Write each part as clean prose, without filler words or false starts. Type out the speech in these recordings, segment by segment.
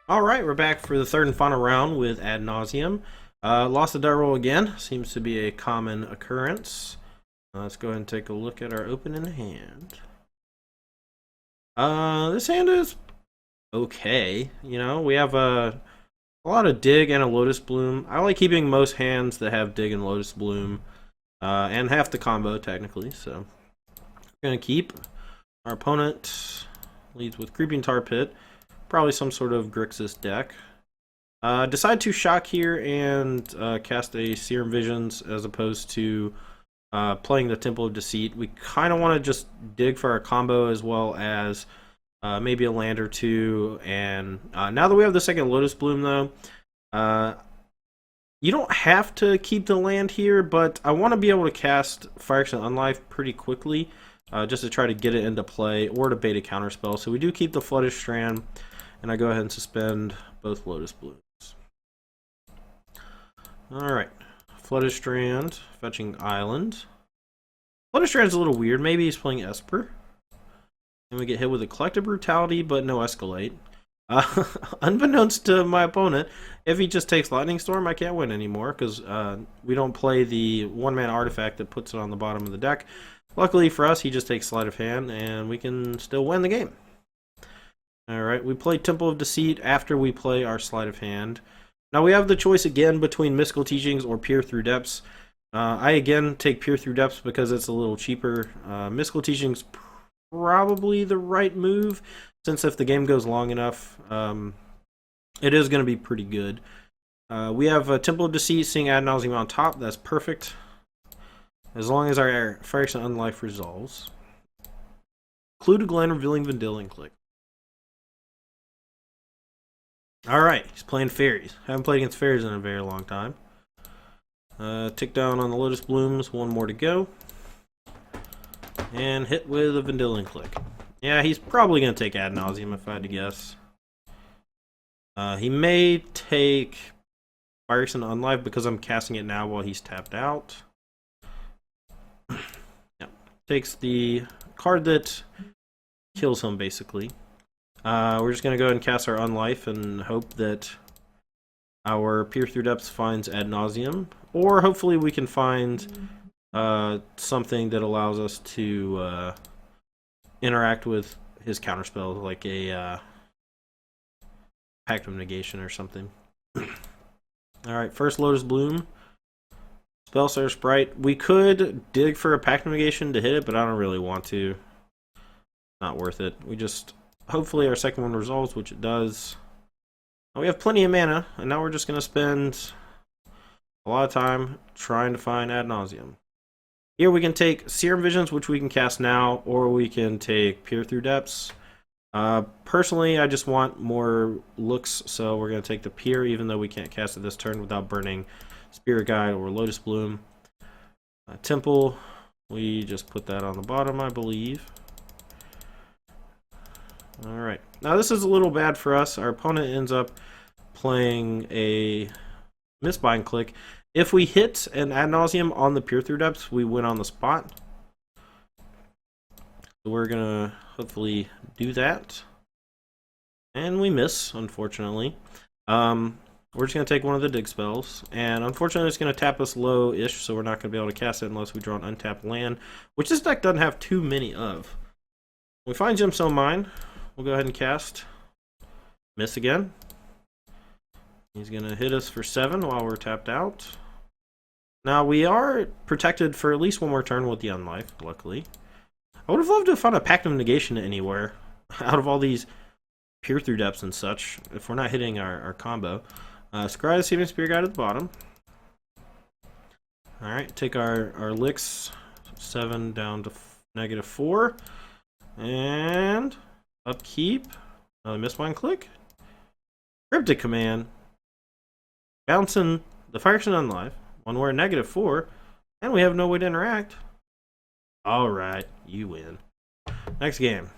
All right, we're back for the third and final round with Ad Nauseam. Lost the die roll again. Seems to be a common occurrence. Let's go ahead and take a look at our opening hand. This hand is okay. You know, we have a lot of Dig and a Lotus Bloom. I like keeping most hands that have Dig and Lotus Bloom, and half the combo technically. So we're gonna keep. Our opponent leads with Creeping Tar Pit. Probably some sort of Grixis deck. Decide to shock here and cast a Serum Visions as opposed to playing the Temple of Deceit. We kind of want to just dig for our combo as well as maybe a land or two. And now that we have the second Lotus Bloom, though, you don't have to keep the land here, but I want to be able to cast Fire Action Unlife pretty quickly just to try to get it into play or to bait a counterspell. So we do keep the Flooded Strand. And I go ahead and suspend both Lotus Blooms. Alright. Flooded Strand, fetching Island. Flooded Strand's a little weird. Maybe he's playing Esper. And we get hit with a Collective Brutality, but no Escalate. Unbeknownst to my opponent, if he just takes Lightning Storm, I can't win anymore, because we don't play the one-man artifact that puts it on the bottom of the deck. Luckily for us, he just takes Sleight of Hand, and we can still win the game. Alright, we play Temple of Deceit after we play our Sleight of Hand. Now we have the choice again between Mystical Teachings or Peer Through Depths. I again take Peer Through Depths because it's a little cheaper. Mystical Teachings probably the right move, since if the game goes long enough, it is going to be pretty good. We have a Temple of Deceit seeing Ad Nauseam on top. That's perfect. As long as our Fire Action Unlife resolves. Clue to Glen, revealing Vendilion Click. Alright, he's playing Fairies. Haven't played against Fairies in a very long time. Tick down on the Lotus Blooms, one more to go. And hit with a Vendilion Click. Yeah, he's probably going to take Ad Nauseam if I had to guess. He may take Fire Action Unlife because I'm casting it now while he's tapped out. Yeah, takes the card that kills him basically. We're just going to go ahead and cast our Unlife and hope that our Peer Through Depths finds Ad Nauseam. Or hopefully we can find something that allows us to interact with his counterspell, like a Pact of Negation or something. Alright, first Lotus Bloom. Spellstar Sprite. We could dig for a Pact of Negation to hit it, but I don't really want to. Not worth it. We just... Hopefully our second one resolves, which it does. We have plenty of mana, and now we're just going to spend a lot of time trying to find Ad Nauseam. Here we can take Serum Visions, which we can cast now, or we can take Peer Through Depths. Personally, I just want more looks, so we're going to take the Peer, even though we can't cast it this turn without burning Spirit Guide or Lotus Bloom. Temple, we just put that on the bottom, I believe. Alright, now this is a little bad for us. Our opponent ends up playing a Mistbind Click. If we hit an Ad Nauseam on the Peer Through Depths, we win on the spot. So we're going to hopefully do that. And we miss, unfortunately. We're just going to take one of the dig spells. And unfortunately, it's going to tap us low-ish, so we're not going to be able to cast it unless we draw an untapped land, which this deck doesn't have too many of. We find Gemstone Mine. We'll go ahead and cast. Miss again. He's going to hit us for 7 while we're tapped out. Now, we are protected for at least one more turn with the Unlife, luckily. I would have loved to have found a Pact of Negation anywhere out of all these Peer Through Depths and such, if we're not hitting our combo. Scry the Seeming Spirit Guide at the bottom. Alright, take our licks, 7 down to -4. And upkeep. Another Mistbind Click. Cryptic Command. Bouncing the Fire Action Unlife. When we're at -4. And we have no way to interact. Alright, you win. Next game.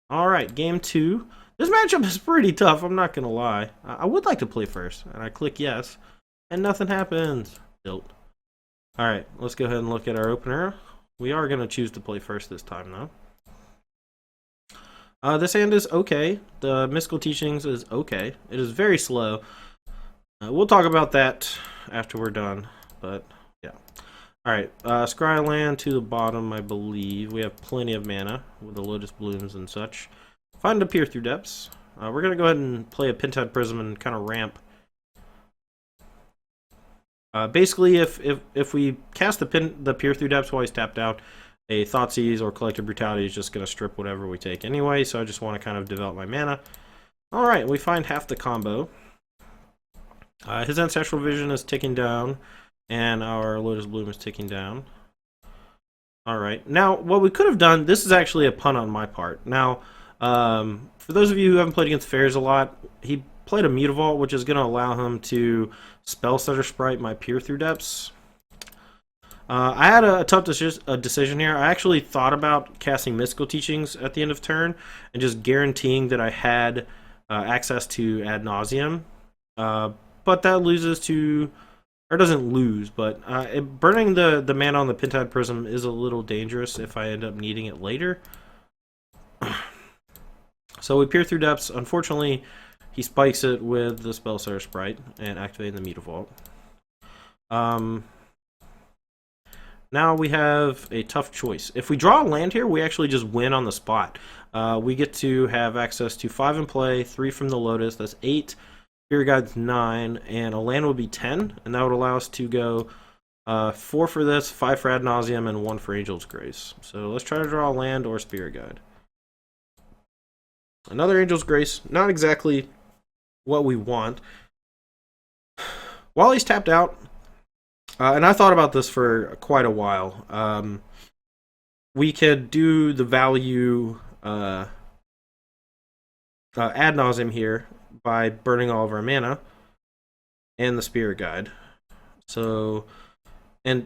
Alright, game 2. This matchup is pretty tough, I'm not going to lie. I would like to play first. And I click yes. And nothing happens. Tilt. Alright, let's go ahead and look at our opener. We are going to choose to play first this time, though. This hand is okay. The Mystical Teachings is okay. It is very slow. We'll talk about that after we're done, but yeah. Alright, scry land to the bottom, I believe. We have plenty of mana with the Lotus Blooms and such. Find a Peer Through Depths. We're going to go ahead and play a Pentad Prism and kind of ramp. Basically, if we cast the Peer Through Depths while he's tapped out, a Thoughtseize or Collective Brutality is just going to strip whatever we take anyway, so I just want to kind of develop my mana. Alright, we find half the combo. His Ancestral Vision is ticking down, and our Lotus Bloom is ticking down. Alright, now what we could have done, this is actually a pun on my part. Now, for those of you who haven't played against Fairs a lot, he played a Mutavault, which is going to allow him to Spell Stutter Sprite my Peer Through Depths. I had a tough decision here. I actually thought about casting Mystical Teachings at the end of turn and just guaranteeing that I had access to Ad Nauseam. But that loses to, or doesn't lose, but burning the mana on the Pentad Prism is a little dangerous if I end up needing it later. So we Peer Through Depths. Unfortunately, he spikes it with the Spell Stutter Sprite and activating the Mutavault. Now we have a tough choice. If we draw a land here, we actually just win on the spot. We get to have access to 5 in play, 3 from the Lotus, that's 8, Spirit Guide's 9, and a land would be 10, and that would allow us to go 4 for this, 5 for Ad Nauseam, and 1 for Angel's Grace. So let's try to draw a land or Spirit Guide. Another Angel's Grace, not exactly what we want. While he's tapped out, and I thought about this for quite a while, we could do the value Ad Nauseam here by burning all of our mana and the Spirit Guide. So, and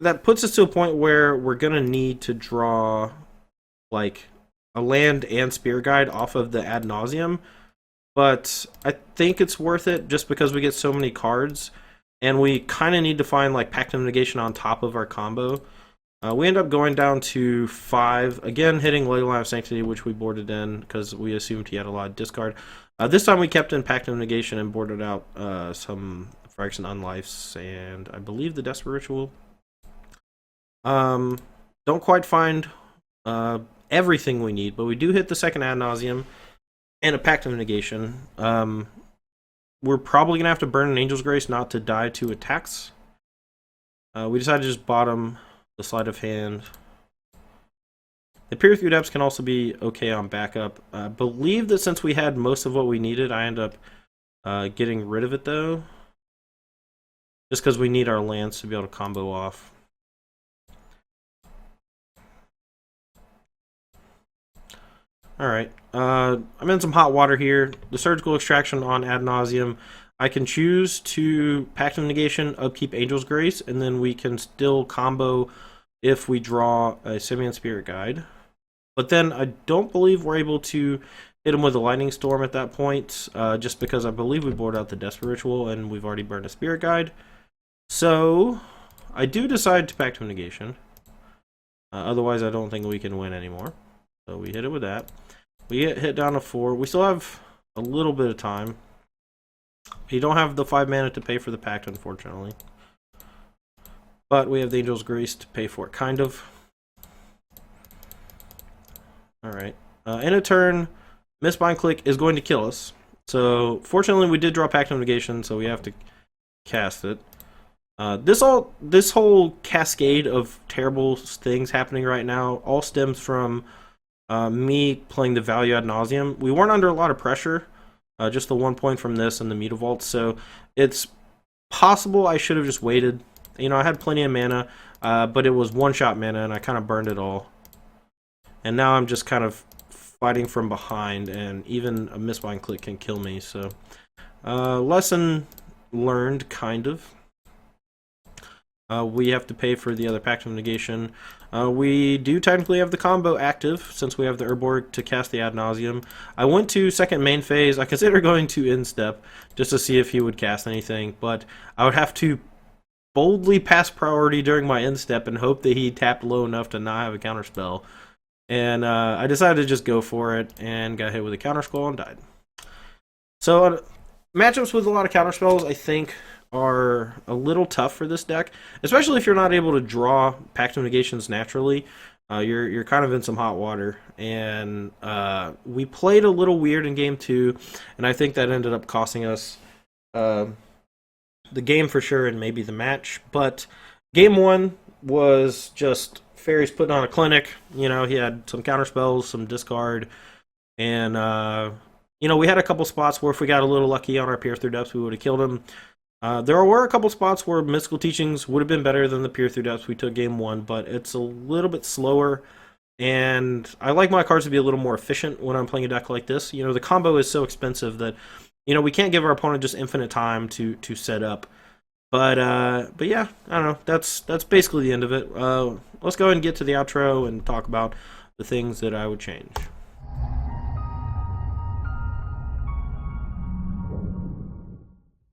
that puts us to a point where we're going to need to draw like a land and Spirit Guide off of the Ad Nauseam, but I think it's worth it just because we get so many cards. And we kind of need to find like Pact of Negation on top of our combo. We end up going down to 5. Again, hitting Leyline of Sanctity, which we boarded in because we assumed he had a lot of discard. This time we kept in Pact of Negation and boarded out some Phyrexian Unlifes and I believe the Desperate Ritual. Don't quite find everything we need, but we do hit the second Ad Nauseam and a Pact of Negation. We're probably going to have to burn an Angel's Grace not to die to attacks. We decided to just bottom the Sleight of Hand. The Peer Through Depths can also be okay on backup. I believe that since we had most of what we needed, I end up getting rid of it though. Just because we need our lands to be able to combo off. Alright, I'm in some hot water here. The Surgical Extraction on Ad Nauseam. I can choose to Pact of Negation, upkeep Angel's Grace, and then we can still combo if we draw a Simian Spirit Guide. But then I don't believe we're able to hit him with a Lightning Storm at that point, just because I believe we board out the Desperate Ritual and we've already burned a Spirit Guide. So, I do decide to Pact of Negation. Otherwise, I don't think we can win anymore. So we hit it with that. We get hit down to 4. We still have a little bit of time. We don't have the 5 mana to pay for the Pact, unfortunately. But we have the Angel's Grace to pay for it, kind of. Alright. In a turn, Mistbind Click is going to kill us. So, fortunately, we did draw Pact of Negation, so we have to cast it. This whole cascade of terrible things happening right now all stems from me playing the value Ad Nauseam. We weren't under a lot of pressure, just the 1 point from this and the Mutavault, so it's possible I should have just waited. You know, I had plenty of mana, but it was one-shot mana, and I kind of burned it all. And now I'm just kind of fighting from behind, and even a Mistbind Click can kill me, so lesson learned, kind of. We have to pay for the other Pact of Negation. We do technically have the combo active, since we have the Urborg to cast the Ad Nauseam. I went to second main phase. I consider going to Instep, just to see if he would cast anything, but I would have to boldly pass priority during my Instep and hope that he tapped low enough to not have a counterspell. And I decided to just go for it and got hit with a counter scroll and died. So matchups with a lot of counter spells, I think, are a little tough for this deck, especially if you're not able to draw Pact of Negations naturally. You're kind of in some hot water, and we played a little weird in game 2, and I think that ended up costing us the game for sure, and maybe the match. But game 1 was just Fairies putting on a clinic. You know, he had some counter spells, some discard, and you know, we had a couple spots where if we got a little lucky on our Peer Through Depths, we would have killed him. There were a couple spots where Mystical Teachings would have been better than the Peer Through Depths we took game 1, but it's a little bit slower, and I like my cards to be a little more efficient when I'm playing a deck like this. You know, the combo is so expensive that, you know, we can't give our opponent just infinite time to set up. But yeah, I don't know. That's basically the end of it. Let's go ahead and get to the outro and talk about the things that I would change.